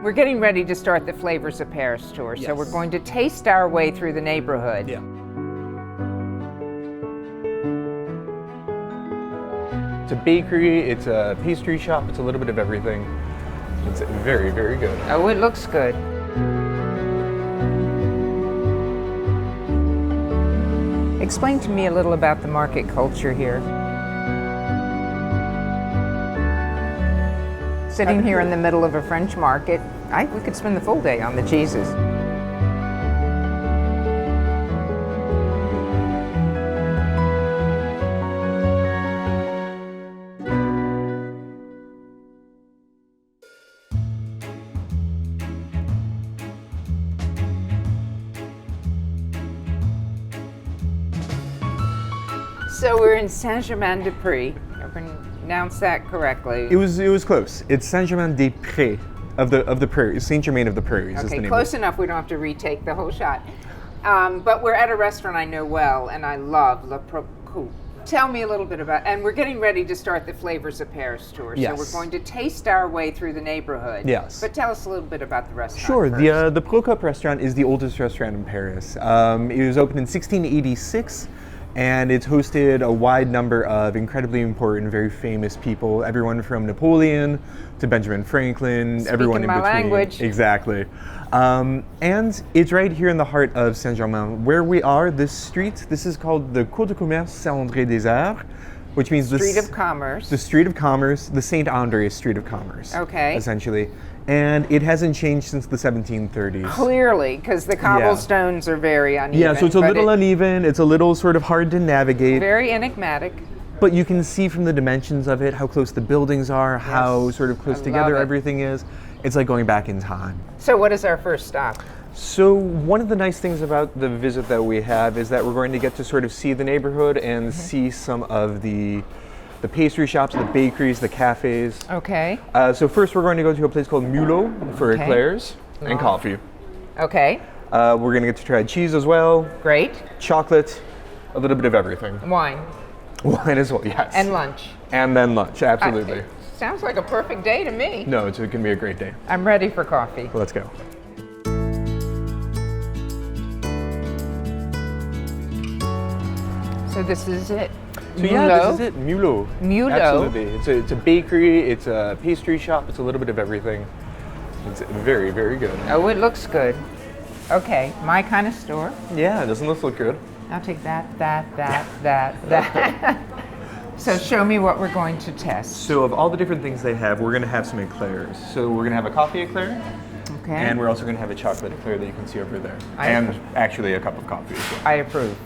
We're getting ready to start the Flavors of Paris tour, so we're going to taste our way through the neighborhood. Yeah. It's a bakery, it's a pastry shop, it's a little bit of everything. It's very, very good. Oh, it looks good. Explain to me a little about the market culture here. Sitting here in the middle of a French market, we could spend the full day on the cheeses. So we're in Saint-Germain-des-Prés. I'm going to pronounce that correctly. It was close. It's Saint-Germain-des-Prés of the prairies, Saint-Germain of the Prairies is the Okay, name. close enough. We don't have to retake the whole shot. But we're at a restaurant I know well, and I love Le Procou. Tell me a little bit about, and we're getting ready to start the Flavors of Paris tour. Yes. So we're going to taste our way through the neighborhood. Yes. But tell us a little bit about the restaurant. Sure. First. The Procoupe restaurant is the oldest restaurant in Paris. It was opened in 1686. And it's hosted a wide number of incredibly important, very famous people, everyone from Napoleon to Benjamin Franklin, everyone in my between. language. Exactly. And it's right here in the heart of Saint-Germain. Where we are, this street, this is called the Cour de Commerce Saint-André-des-Arts, which means Street of Commerce. The Street of Commerce, the Saint André Street of Commerce. Okay. Essentially. And it hasn't changed since the 1730s. Clearly, because the cobblestones are very uneven. Yeah, so it's a little uneven, it's a little sort of hard to navigate. Very enigmatic. But you can see from the dimensions of it how close the buildings are, how sort of close together everything is. It's like going back in time. So what is our first stop? So one of the nice things about the visit that we have is that we're going to get to sort of see the neighborhood and see some of the pastry shops, the bakeries, the cafes. Okay. So first we're going to go to a place called Mulot for eclairs and coffee. Okay. We're going to get to try cheese as well. Great. Chocolate, a little bit of everything. Wine. Wine as well, yes. And lunch. And then lunch, absolutely. Sounds like a perfect day to me. No, it's going to be a great day. I'm ready for coffee. Let's go. So this is it. So yeah, this is it, Mulot. Mulot. Absolutely. It's a bakery, it's a pastry shop, it's a little bit of everything. It's very, very good. Oh, it looks good. Okay, my kind of store. Yeah, doesn't this look good? I'll take that. So show me what we're going to test. So of all the different things they have, we're going to have some eclairs. So we're going to have a coffee eclair. Okay. And we're also going to have a chocolate eclair that you can see over there. Actually a cup of coffee as well. I approve.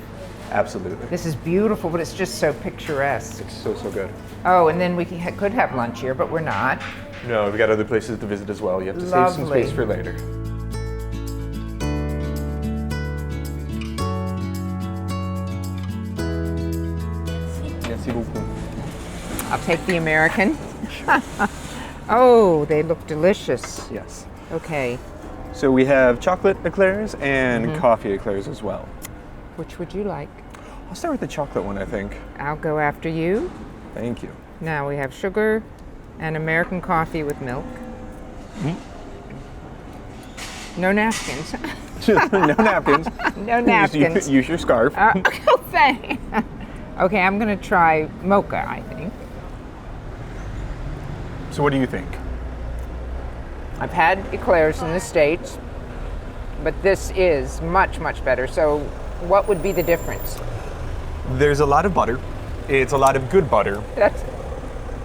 Absolutely. This is beautiful, but it's just so picturesque. It's so good. Oh, and then we could have lunch here, but we're not. No, we've got other places to visit as well. You have to save some space for later. Merci beaucoup. I'll take the American. Oh, they look delicious. Yes. Okay. So we have chocolate eclairs and coffee eclairs as well. Which would you like? I'll start with the chocolate one, I think. I'll go after you. Thank you. Now we have sugar and American coffee with milk. No napkins. No napkins. No napkins. Use your scarf. Oh, thanks. Okay, I'm going to try mocha, I think. So what do you think? I've had eclairs in the States, but this is much, much better. So what would be the difference? There's a lot of butter. It's a lot of good butter. That's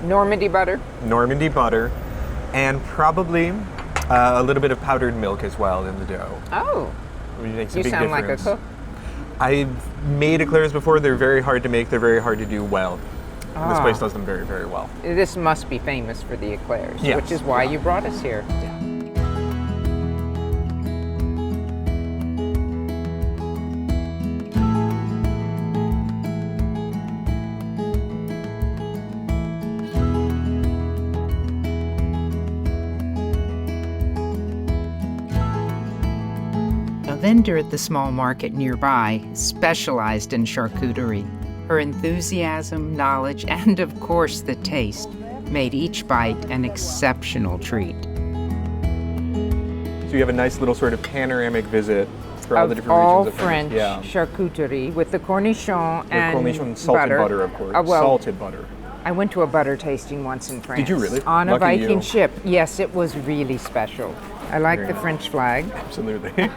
Normandy butter? Normandy butter. And probably a little bit of powdered milk as well in the dough. Oh. Which makes a You big sound difference. like a cook. I've made eclairs before. They're very hard to make. They're very hard to do well. Ah. This place does them very, very well. This must be famous for the eclairs, Yes. which is why you brought us here. A vendor at the small market nearby specialized in charcuterie. Her enthusiasm, knowledge, and of course the taste made each bite an exceptional treat. So you have a nice little sort of panoramic visit for all the different all regions of French France. charcuterie with the cornichon and Cornichon salted butter, of course. Well, salted butter. I went to a butter tasting once in France. Did you really? On a Lucky Viking you. ship. Yes, it was really special. I like Very the French flag. Absolutely.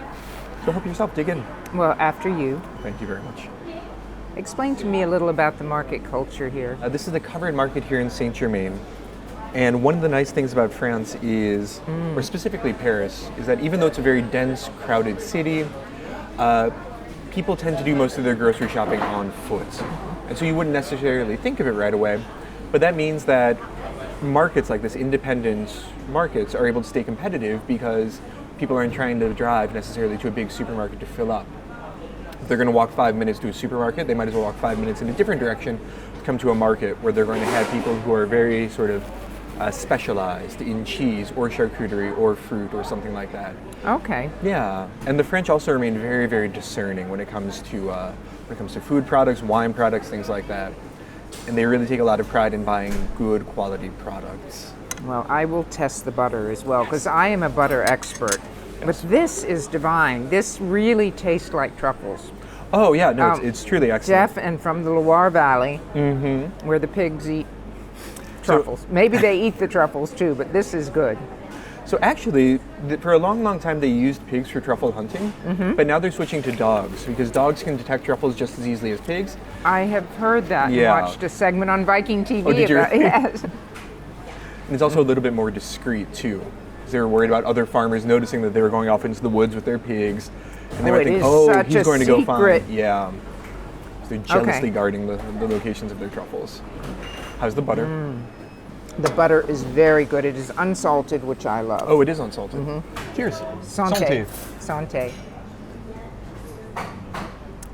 So help yourself, dig in. Well, after you. Thank you very much. Explain to me a little about the market culture here. This is the covered market here in Saint-Germain. And one of the nice things about France is, or specifically Paris, is that even though it's a very dense, crowded city, people tend to do most of their grocery shopping on foot. And so you wouldn't necessarily think of it right away, but that means that markets like this, independent markets, are able to stay competitive because people aren't trying to drive necessarily to a big supermarket to fill up. If they're going to walk 5 minutes to a supermarket, they might as well walk 5 minutes in a different direction to come to a market where they're going to have people who are very sort of specialized in cheese or charcuterie or fruit or something like that. Okay. Yeah, and the French also remain very, very discerning when it comes to food products, wine products, things like that. And they really take a lot of pride in buying good quality products. Well, I will test the butter as well because I am a butter expert. But this is divine. This really tastes like truffles. Oh yeah, no, it's truly excellent. And from the Loire Valley, where the pigs eat truffles. Maybe they eat the truffles too, but this is good. So actually, for a long, long time they used pigs for truffle hunting, but now they're switching to dogs because dogs can detect truffles just as easily as pigs. I have heard that Yeah. and watched a segment on Viking.TV Oh, did you? about yes. And it's also a little bit more discreet too, because they were worried about other farmers noticing that they were going off into the woods with their pigs, and they Oh, might it think, is "Oh, such he's a going to go secret. find." Yeah, so they're jealously guarding the locations of their truffles. How's the butter? The butter is very good. It is unsalted, which I love. Oh, it is unsalted. Cheers. Santé. Santé.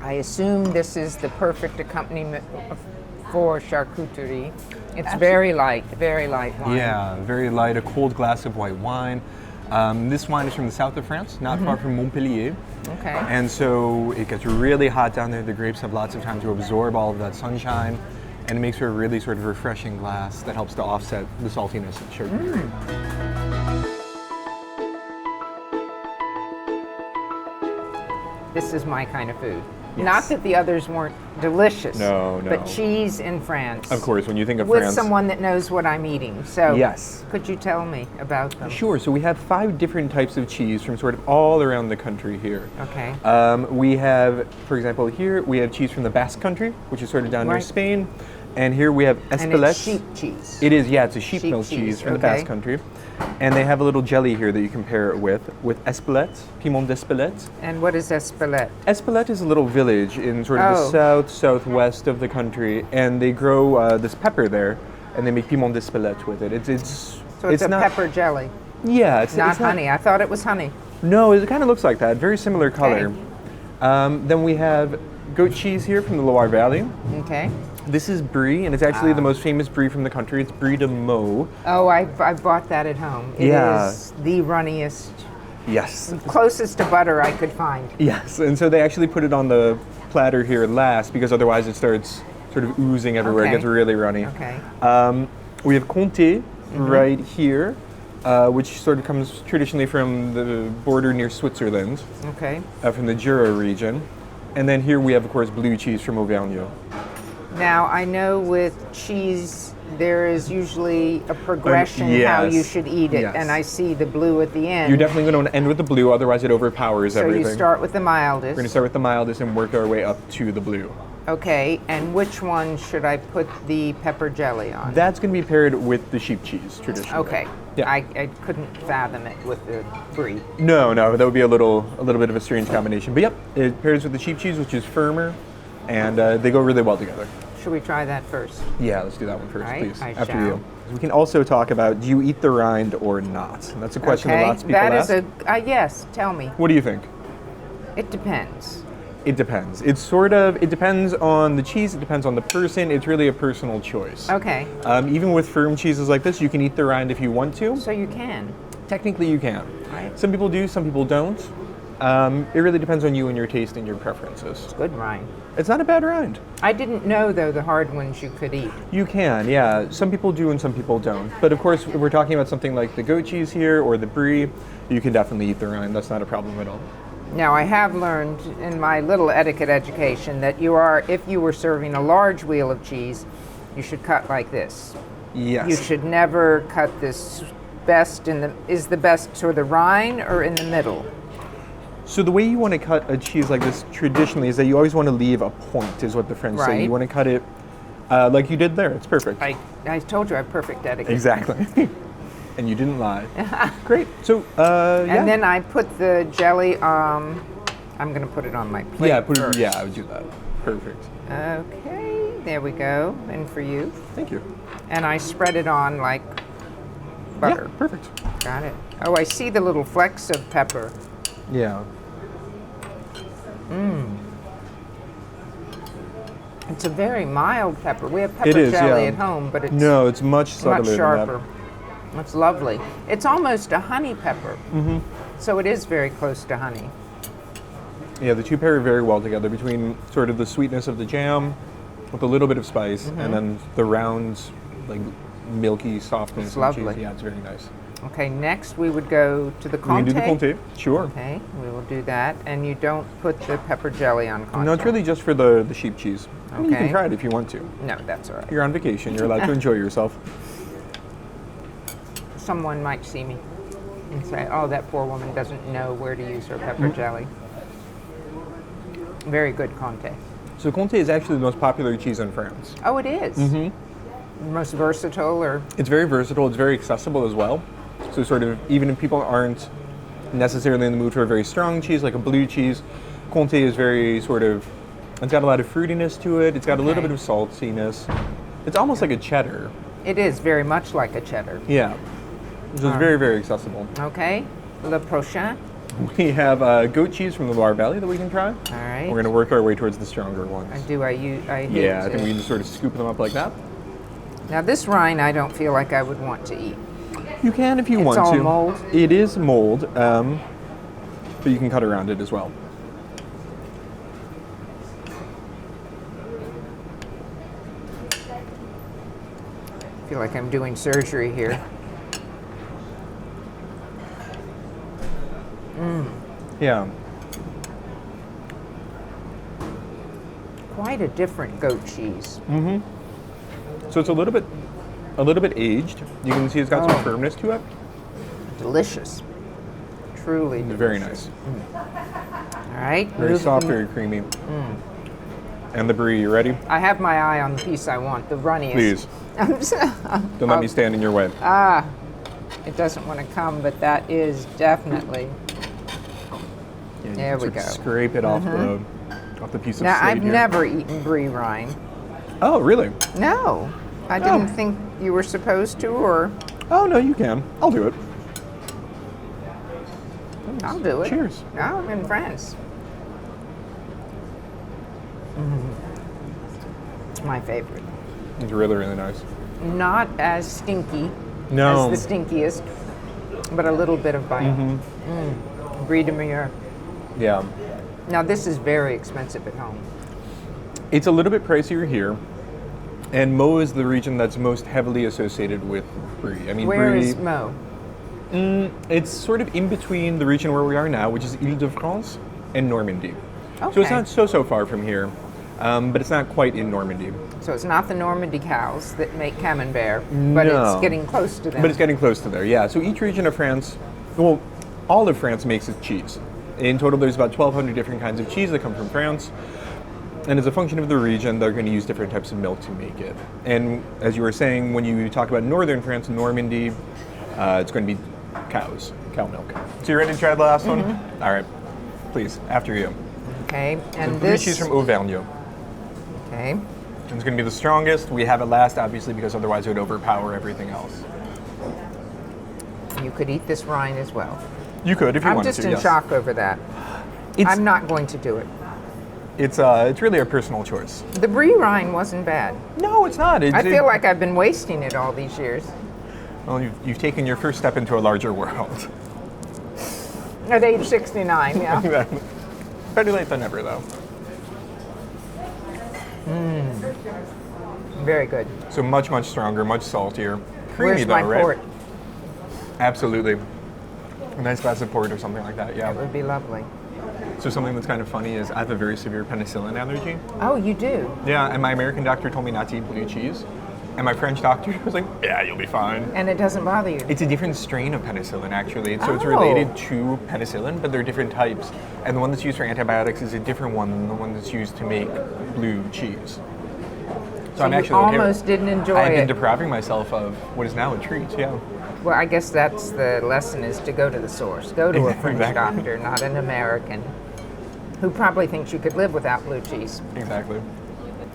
I assume this is the perfect accompaniment for charcuterie. It's very light wine. Yeah, very light, a cold glass of white wine. This wine is from the south of France, not far from Montpellier. Okay. And so it gets really hot down there. The grapes have lots of time to absorb all of that sunshine, and it makes for a really sort of refreshing glass that helps to offset the saltiness of charcuterie. This is my kind of food. Yes. Not that the others weren't delicious. No. But cheese in France. Of course, when you think of With France. someone that knows what I'm eating. So Yes. could you tell me about them? Sure, so we have 5 different types of cheese from sort of all around the country here. Okay. We have, for example, here we have cheese from the Basque country, which is sort of down near Right. Spain. And here we have And Espelette. it's sheep cheese. It is, yeah, it's a sheep Sheep milk cheese, cheese from the okay. Basque country. And they have a little jelly here that you can pair it with Espelette, Piment d'Espelette. And what is Espelette? Espelette is a little village in sort of Oh. the southwest of the country, and they grow this pepper there, and they make Piment d'Espelette with it. So it's a not, pepper jelly, Yeah, it's not it's honey. I thought it was honey. No, it kind of looks like that. Very similar color. Then we have goat cheese here from the Loire Valley. Okay. This is brie, and it's actually the most famous brie from the country. It's brie de Meaux. Oh, I bought that at home. It Yeah. is the runniest, Yes. closest to butter I could find. Yes, and so they actually put it on the platter here last because otherwise it starts sort of oozing everywhere. Okay. It gets really runny. Okay. We have Comté right here, which sort of comes traditionally from the border near Switzerland, Okay. from the Jura region. And then here we have, of course, blue cheese from Auvergne. Now, I know with cheese, there is usually a progression how yes. you should eat it, Yes. and I see the blue at the end. You're definitely going to end with the blue, otherwise it overpowers so everything. you start with the We're going to mildest. start with the mildest and work our way up to the blue. Okay, and which one should I put the pepper jelly on? That's going to be paired with the sheep cheese, traditionally. Okay. Yeah. I couldn't fathom it with the brie. No, that would be a little bit of a strange combination. But yep, it pairs with the sheep cheese, which is firmer, and they go really well together. Should we try that first? Yeah, let's do that one first, All right, please. I After shall. you. We can also talk about, do you eat the rind or not? And that's a question that lots of people that ask. is yes, tell me. What do you think? It depends. It depends. It depends on the cheese, it depends on the person. It's really a personal choice. Okay, Even with firm cheeses like this, you can eat the rind if you want to. so you can. Technically, you can. Right. Some people do, some people don't. It really depends on you and your taste and your preferences. Good rind. It's not a bad rind. I didn't know, though, the hard ones you could eat. You can, yeah. Some people do and some people don't. But of course, if we're talking about something like the goat cheese here or the brie, you can definitely eat the rind. That's not a problem at all. Now, I have learned in my little etiquette education that if you were serving a large wheel of cheese, you should cut like this. Yes. You should never cut this is the best toward the rind or in the middle? So the way you want to cut a cheese like this traditionally is that you always want to leave a point, is what the French say. Right. You want to cut it like you did there. It's perfect. I told you I have perfect etiquette. Exactly. And you didn't lie. Great. So, yeah. And then I put the jelly, I'm going to put it on my plate Yeah, first. I would do that. Perfect. Okay, there we go. And for you. Thank you. And I spread it on like butter. Yeah, perfect. Got it. Oh, I see the little flecks of pepper. Yeah. It's a very mild pepper. We have It pepper is, jelly yeah. at home, but it's No, it's much subtler much sharper. than It's lovely. It's almost a honey pepper. Mm-hmm. So it is very close to honey. that. Yeah, the two pair very well together between sort of the sweetness of the jam with a little bit of spice and then the round, like milky softness It's of the lovely. cheese. Yeah, it's very nice. Okay, next we would go to the We can Comté. do the Comté. Sure. Okay, we will do that. And you don't put the pepper jelly on Comté. No, it's really just for the sheep cheese. I mean, you can Okay. try it if you want to. No, that's all right. You're on vacation. You're allowed to enjoy yourself. Someone might see me and say, oh, that poor woman doesn't know where to use her pepper jelly. Very good Comté. So Comté is actually the most popular cheese in France. Oh, it is? Most versatile or... It's very versatile. It's very accessible as well. So sort of, even if people aren't necessarily in the mood for a very strong cheese, like a blue cheese, Comté is very sort of, it's got a lot of fruitiness to it. It's got a little Okay. bit of saltiness. It's almost like a cheddar. It is very much like a cheddar. Yeah. So it's very, very accessible. Okay, le prochain. We have goat cheese from the Loire Valley that we can try. All right. We're going to work our way towards the stronger ones. I hate Yeah, I to. think we can just sort of scoop them up like that. Now this rind I don't feel like I would want to eat. You can if you It's want all to. mold? It is mold, but you can cut around it as well. I feel like I'm doing surgery here. Yeah. Quite a different goat cheese. So it's a little bit aged. You can see it's got some firmness to it. Delicious. Truly It's delicious. very nice. All right. Very soft, very creamy. And the brie, you ready? I have my eye on the piece I want, the runniest. Please, don't let me stand in your way. It doesn't want to come, but that is definitely. Yeah, you There can we sort of go. Scrape it off the piece of Now, slate I've here. never eaten brie rind. Oh, really? No. I didn't think you were supposed to, or Oh, no, you can. I'll do it. I'll do it. Cheers. No, I'm in France. It's my favorite. It's really, really nice. Not as stinky No. as the stinkiest, but a little bit of bite. Brie de Meilleur. Yeah. Now this is very expensive at home. It's a little bit pricier here. And Meaux is the region that's most heavily associated with brie. I mean, Where brie, is Meaux? It's sort of in between the region where we are now, which is Île-de-France, and Normandy. So it's Okay. not so far from here, but it's not quite in Normandy. So it's not the Normandy cows that make camembert, but No. it's getting close to them. But it's getting close to there, yeah. So each region of France, well, all of France makes its cheese. In total, there's about 1,200 different kinds of cheese that come from France. And as a function of the region, they're going to use different types of milk to make it. And as you were saying, when you talk about northern France, Normandy, it's going to be cow milk. So you ready to try the last one? All right, please, after you. Okay, and Blue this. cheese from Auvergne. Okay, And it's going to be the strongest. We have it last, obviously, because otherwise it would overpower everything else. you could eat this rind as well. You could if you I'm wanted just to. in Yes. shock over that. It's I'm not going to do it. it's really a personal choice. The brie rind wasn't bad. No, it's not. I feel like I've been wasting it all these years. Well, you've taken your first step into a larger world. At age 69, yeah. Better late than never, though. Very good. So much, much stronger, much saltier. Creamy, Where's though, my right? port? Absolutely. A nice glass of port or something like that, yeah. That would be lovely. So something that's kind of funny is I have a very severe penicillin allergy. Oh, you do? Yeah, and my American doctor told me not to eat blue cheese. And my French doctor was like, yeah, you'll be fine. And it doesn't bother you? It's a different strain of penicillin, actually. So it's Oh. related to penicillin, but they're different types. And the one that's used for antibiotics is a different one than the one that's used to make blue cheese. So I'm you actually okay with almost it. didn't enjoy I've been it. depriving myself of what is now a treat, yeah. Well, I guess that's the lesson, is to go to the source. Go to a French Exactly. doctor, not an American, who probably thinks you could live without blue cheese. Exactly.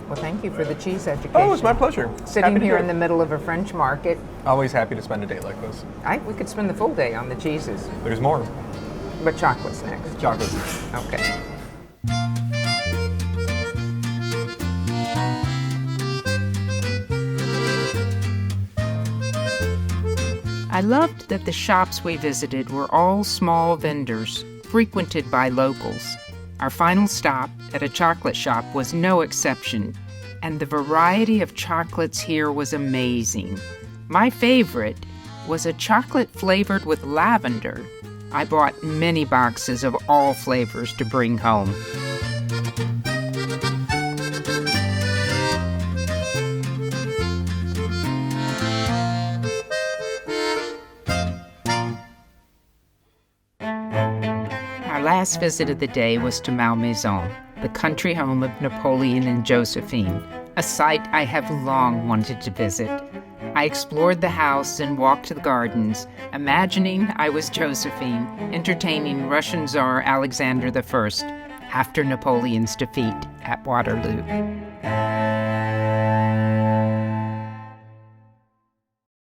Well, thank you for the cheese education. Oh, it's my pleasure. Sitting Happy to here do in it. the middle of a French market, Always happy to spend a day like this. we could spend the full day on the cheeses. There's more. But chocolate's next. Chocolate. Okay. I loved that the shops we visited were all small vendors, frequented by locals. Our final stop at a chocolate shop was no exception, and the variety of chocolates here was amazing. My favorite was a chocolate flavored with lavender. I bought many boxes of all flavors to bring home. Our last visit of the day was to Malmaison, the country home of Napoleon and Josephine, a site I have long wanted to visit. I explored the house and walked the gardens, imagining I was Josephine, entertaining Russian Tsar Alexander I after Napoleon's defeat at Waterloo.